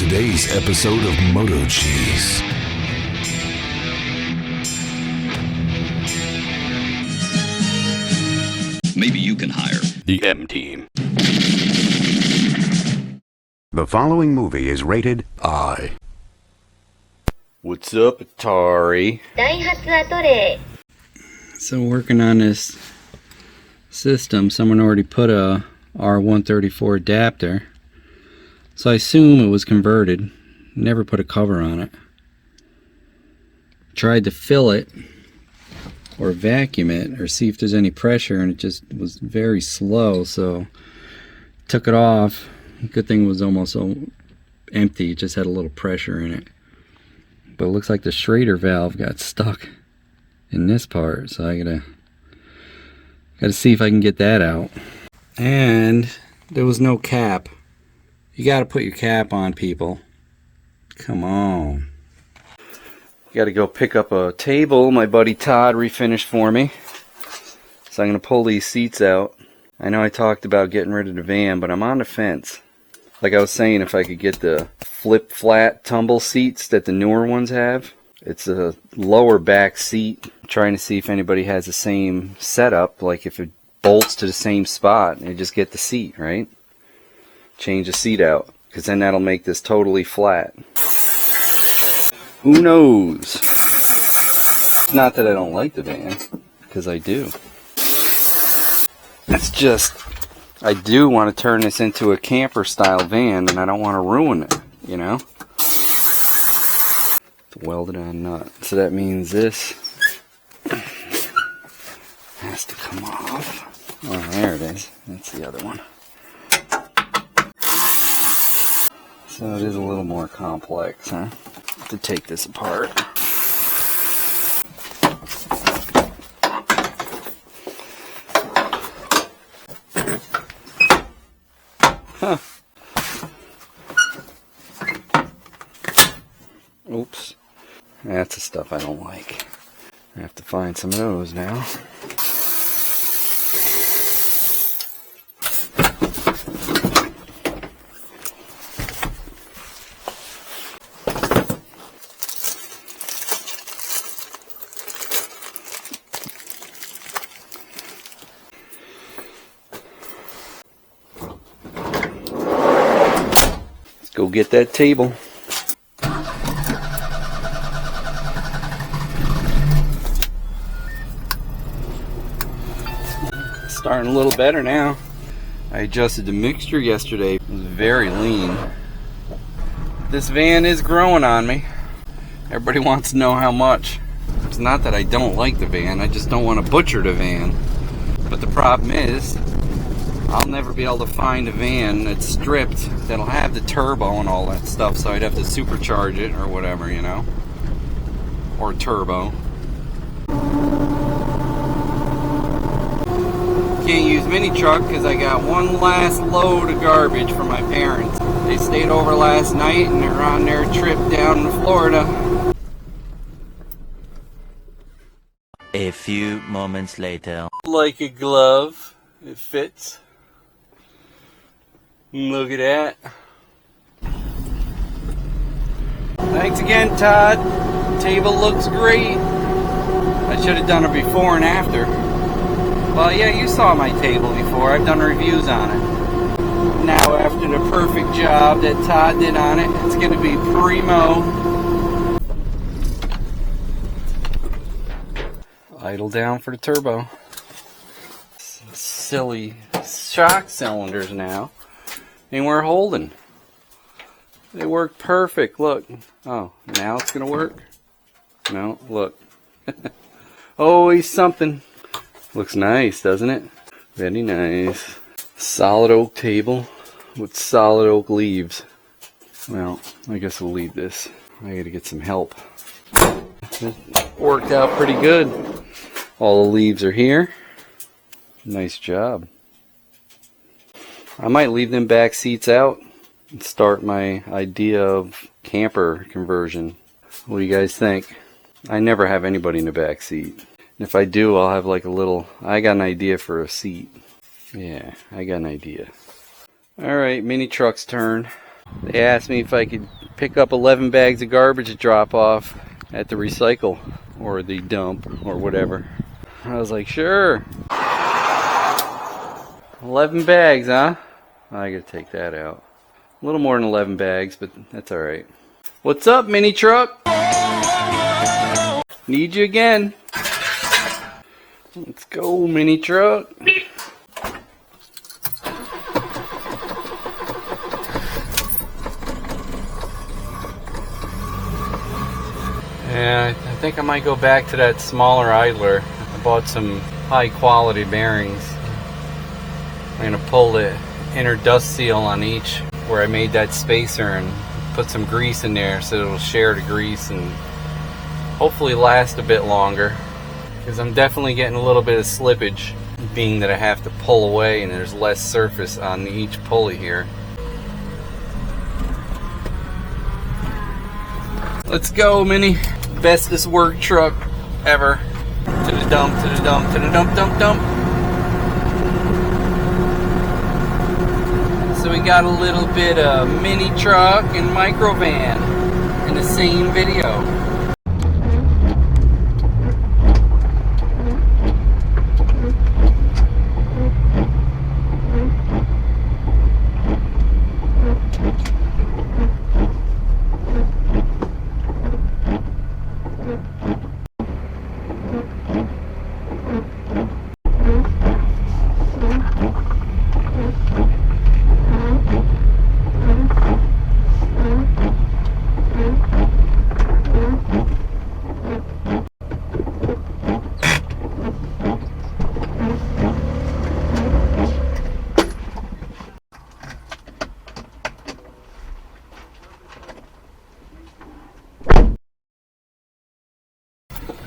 today's episode of MotoCheez. Maybe you can hire the M Team. The following movie is rated I. What's up, Atari? So working on this system, someone already put a R134 adapter. So I assume it was converted. Never put a cover on it. Tried to fill it or vacuum it or see if there's any pressure, and it just was very slow, so took it off. Good thing it was almost empty, it just had a little pressure in it. But it looks like the Schrader valve got stuck in this part, so I gotta see if I can get that out. And there was no cap. You gotta put your cap on, people. Come on. Gotta go pick up a table my buddy Todd refinished for me. So I'm gonna pull these seats out. I know I talked about getting rid of the van, but I'm on the fence. Like I was saying, if I could get the flip flat tumble seats that the newer ones have. It's a lower back seat. I'm trying to see if anybody has the same setup, like if it bolts to the same spot and you just get the seat, right? Change the seat out, because then that'll make this totally flat. Who knows? Not that I don't like the van, because I do. It's just, I do want to turn this into a camper style van, and I don't want to ruin it, you know? It's a welded on nut. So that means this has to come off. Oh, there it is. That's the other one. So it is a little more complex, huh? To take this apart. Huh. Oops. That's the stuff I don't like. I have to find some of those now. Go get that table. Starting a little better now. I adjusted the mixture yesterday. It was very lean. This van is growing on me. Everybody wants to know how much. It's not that I don't like the van, I just don't want to butcher the van. But the problem is, I'll never be able to find a van that's stripped that'll have the turbo and all that stuff, so I'd have to supercharge it or whatever, you know, or turbo. Can't use Minitruck because I got one last load of garbage from my parents. They stayed over last night and they're on their trip down to Florida. A few moments later. Like a glove, it fits. Look at that. Thanks again, Todd. Table looks great. I should have done it before and after. Well, yeah, you saw my table before. I've done reviews on it. Now, after the perfect job that Todd did on it, it's going to be primo. Idle down for the turbo. Silly shock cylinders now. And we're holding. They work perfect. Look. Oh, now it's going to work? No, look. Always something. Looks nice, doesn't it? Very nice. Solid oak table with solid oak leaves. Well, I guess we'll leave this. I got to get some help. It worked out pretty good. All the leaves are here. Nice job. I might leave them back seats out and start my idea of camper conversion. What do you guys think? I never have anybody in the back seat. And if I do, I'll have like a little, I got an idea for a seat. Yeah, I got an idea. Alright, Minitruck's turn. They asked me if I could pick up 11 bags of garbage to drop off at the recycle or the dump or whatever. I was like, sure. 11 bags, huh? I gotta take that out. A little more than 11 bags, but that's alright. What's up, Minitruck? Need you again. Let's go, Minitruck. Yeah, I think I might go back to that smaller idler. I bought some high quality bearings. I'm gonna pull the inner dust seal on each where I made that spacer and put some grease in there so it'll share the grease and hopefully last a bit longer, because I'm definitely getting a little bit of slippage, being that I have to pull away and there's less surface on each pulley here. Let's go, Mini. Bestest work truck ever. To the dump, to the dump, to the dump, dump, dump. So we got a little bit of Minitruck and Microvan in the same video.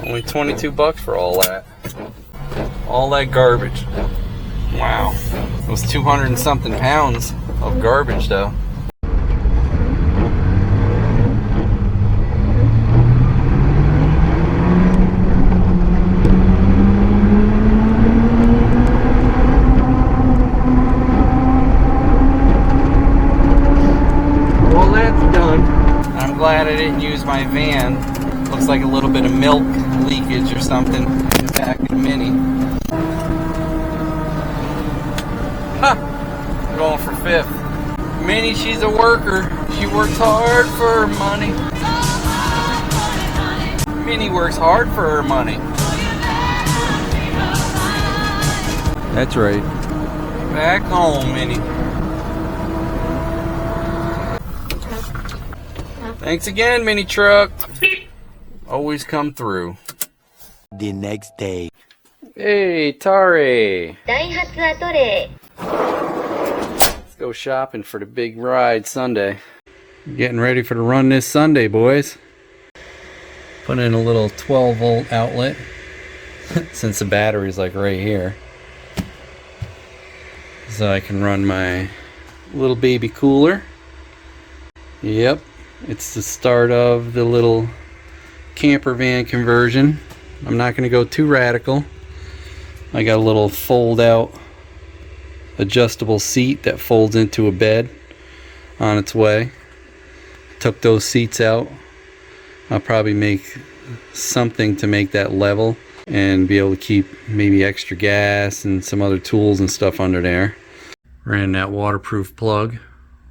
Only 22 bucks for all that. All that garbage. Wow. It was 200 and something pounds of garbage though. Well, that's done. I'm glad I didn't use my van. Looks like a little bit of milk leakage or something in the back of the Mini. Huh. I'm going for fifth. Mini, she's a worker. She works hard for her money. Mini works hard for her money. That's right. Back home, Mini. Thanks again, Minitruck. Always come through. The next day. Hey, Tari. Let's go shopping for the big ride Sunday. Getting ready for the run this Sunday, boys. Put in a little 12-volt outlet since the battery's like right here. So I can run my little baby cooler. Yep, it's the start of the little camper van conversion. I'm not going to go too radical. I got a little fold out adjustable seat that folds into a bed on its way. Took those seats out. I'll probably make something to make that level and be able to keep maybe extra gas and some other tools and stuff under there. Ran that waterproof plug.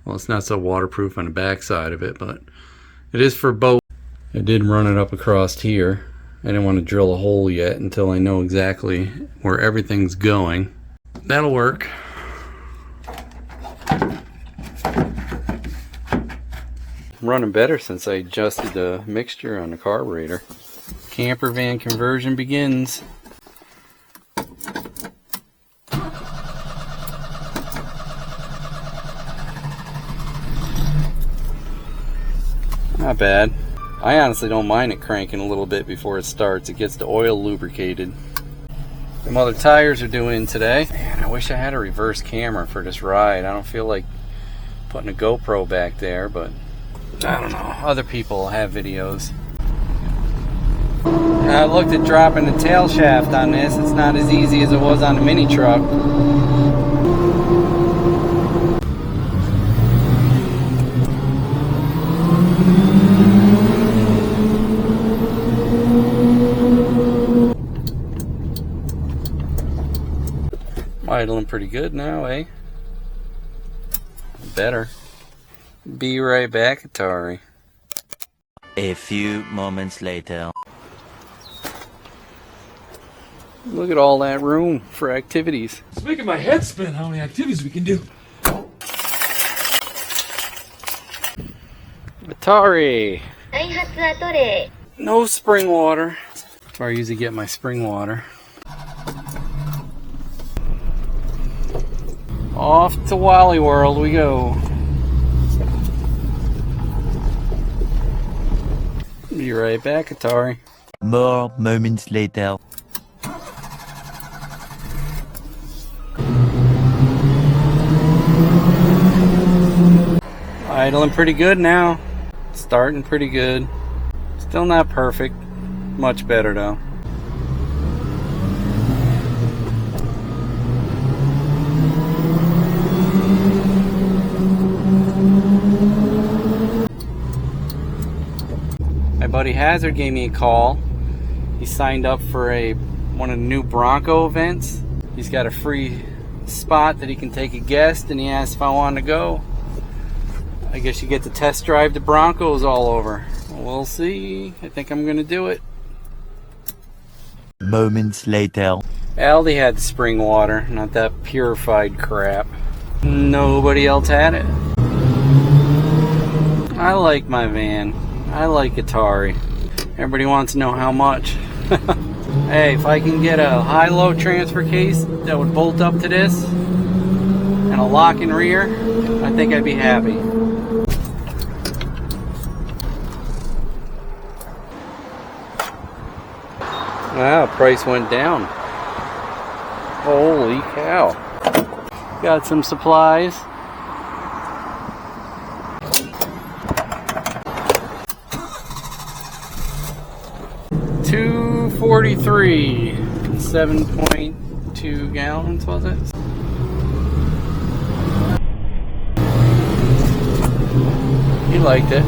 Well, it's not so waterproof on the back side of it, but it is for boat. I did run it up across here. I didn't want to drill a hole yet until I know exactly where everything's going. That'll work. Running better since I adjusted the mixture on the carburetor. Camper van conversion begins. Not bad. I honestly don't mind it cranking a little bit before it starts. It gets the oil lubricated. Some other tires are due in today. Man, I wish I had a reverse camera for this ride. I don't feel like putting a GoPro back there, but I don't know. Other people have videos. I looked at dropping the tail shaft on this. It's not as easy as it was on the Minitruck. Idling pretty good now, eh? Better. Be right back, Atari. A few moments later. Look at all that room for activities. It's making my head spin how many activities we can do. Atari! No spring water. That's where I usually get my spring water. Off to Wally World we go. Be right back, Atari. More moments later. Idling pretty good now. Starting pretty good. Still not perfect. Much better though. My buddy Hazard gave me a call. He signed up for one of the new Bronco events. He's got a free spot that he can take a guest, and he asked if I wanted to go. I guess you get to test drive the Broncos all over. We'll see. I think I'm gonna do it. Moments later. Aldi had the spring water, not that purified crap. Nobody else had it. I like my van. I like Atari. Everybody wants to know how much. Hey, if I can get a high-low transfer case that would bolt up to this and a lock and rear, I think I'd be happy. Wow, price went down. Holy cow. Got some supplies. $2.43, 7.2 gallons, was it? He liked it.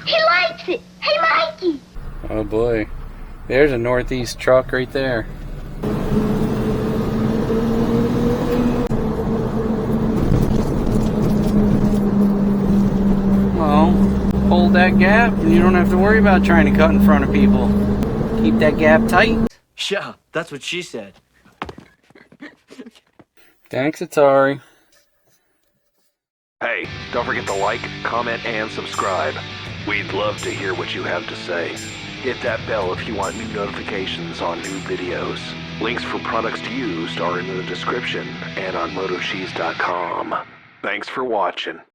He likes it. Hey, Mikey. Oh boy. There's a Northeast truck right there. Well, hold that gap and you don't have to worry about trying to cut in front of people. Keep that gap tight. Yeah, that's what she said. Thanks, Atari. Hey, don't forget to like, comment, and subscribe. We'd love to hear what you have to say. Hit that bell if you want new notifications on new videos. Links for products used are in the description and on MotoCheez.com. Thanks for watching.